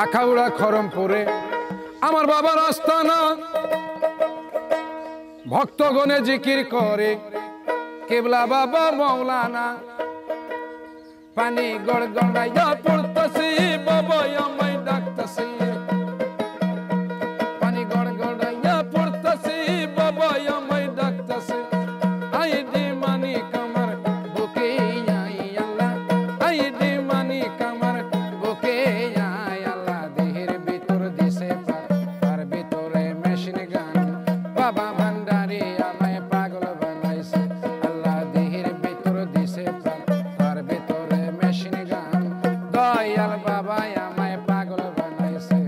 আখাউড়া খরমপুরে আমার বাবার আস্তানা। ভক্তগণে জিকির করে কেবলা বাবা মৌলানা। পানি গড়গড়াইয়া পড়তাছি বাবা আমায় ডাকতাছি। পানি গড়গড়াইয়া পড়তাছি বাবা আমায় ডাকতাছি। আইডি মানি কামার বুকে আই আল্লাহ। আইডি মানি কামার বুকে আই আল্লাহ। দেহের ভিতর দিছে তার ভিতরে মেশিন গান। বাবা ভান্ডারি আমায় পাগল বানাইছে আল্লাহ। দেহের ভিতর দিছে তার ভিতরে মেশিন গান। দয়াল বাবা আমায় পাগল বানাইছে।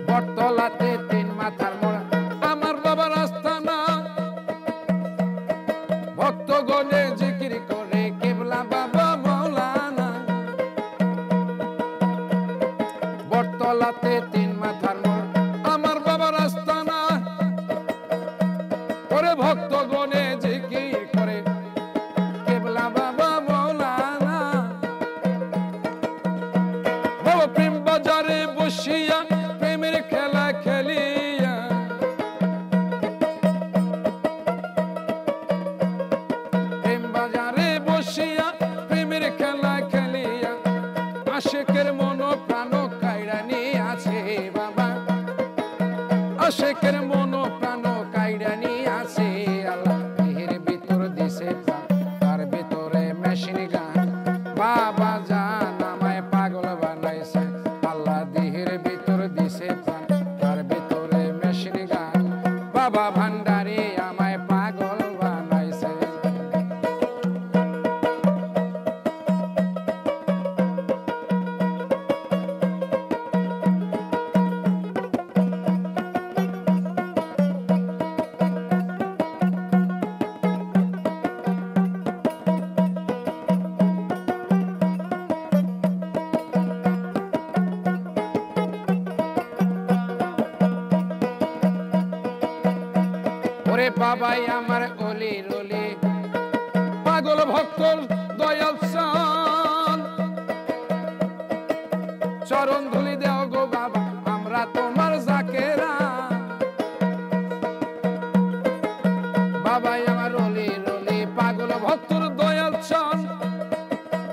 বটতলাতে তিন মাথার মোড়া আমার বাবার আস্তানা। ভক্তগণে জিকির করে কেবলা বাবা মৌলানা। বটতলাতে তিন মাথার মোড়া আমার বাবার আস্তানা। করে ভক্তগণে জিকির করে কেবলা বাবা মৌলানা। বাবা প্রেম বাজারে বসিয়া প্রেমের খেলা খেলিয়া। প্রেম বাজারে বসিয়া প্রেমের খেলা খেলিয়া। আশেকের মন প্রাণ কাইড়া নিয়ে আছে বাবা। আশেকের মন প্রাণ কাইড়া নিয়ে আছে আল্লাহ। দেহের ভিতর দিছে তার ভিতরে মেশিন গান। বাবা জান আমায় পাগল বানাইছে আল্লাহ। দেহের ভিতর দিছে তার ভিতরে মেশিন গান। বাবা ভান্ডারি আমায় পাগল বানাইছে। ওরে বাবাই আমার অলি রলি পাগল ভক্ত দয়াল চান। চরণ ধুলি দেও গো বাবা আমরা তোমার জাকেরা। বাবাই আমার অলি রলি পাগল ভক্তর দয়াল চান।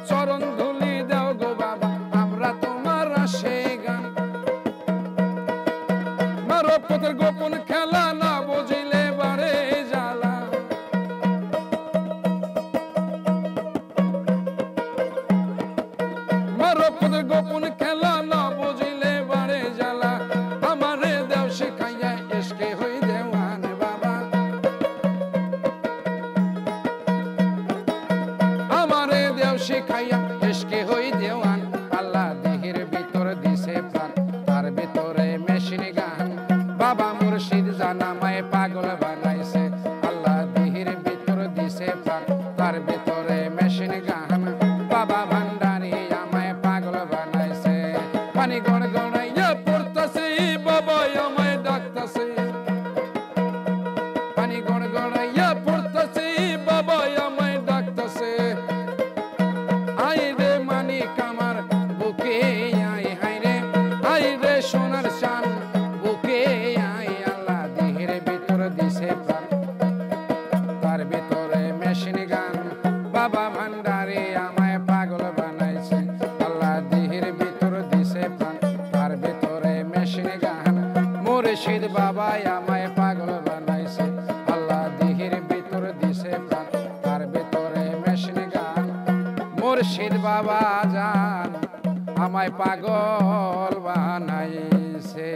চরণ ধুলি দেও গো বাবা আমরা তোমার আসে গান। মারো পথের গোপন খেলা না বুঝিলে বারে জ্বালা। মারো পথের গোপন খেলা না বুঝিলে বারে জ্বালা। আমারে দেও শিখাইয়া ইশকে হই দেওয়ান বাবা। আমারে দেও শিখাইয়া ইশকে হই দেওয়ান আল্লাহ। দেহের ভিতর দিছে প্রাণ তার ভিতরে মেশিন গান। বাবা মুর্শিদ জান আমায় পাগল বানাইছে আল্লাহ। দেহের ভিতর দিছে প্রাণ তার ভিতরে মেশিন গান। বাবা ভান্ডারি আমায় পাগল বানাইছে। পানি গড়গড়াইয়া পড়তাছি বাবা আমায় ডাকতাছি। পানি গড়গড়াইয়া পড়তাছি বাবা আমায় ডাকতাছে। আই রে মানি কামার বুকে আই হাই রে। আই রে সোনার চান বুকে আই আল্লাহ। দেহের ভিতর দিছে প্রাণ তার ভিতরে মেশিন গান। বাবা ভান্ডারি আমায় পাগল বানাইছে আল্লাহ। দেহের ভিতর দিছে প্রাণ তার ভিতরে মেশিন গান। মুর্শিদ বাবা আমায় পাগল বানাইছে আল্লাহ। দেহের ভিতর দিছে প্রাণ তার ভিতরে মেশিন গান। মুর্শিদ বাবা জান আমায় পাগল বানাইছে।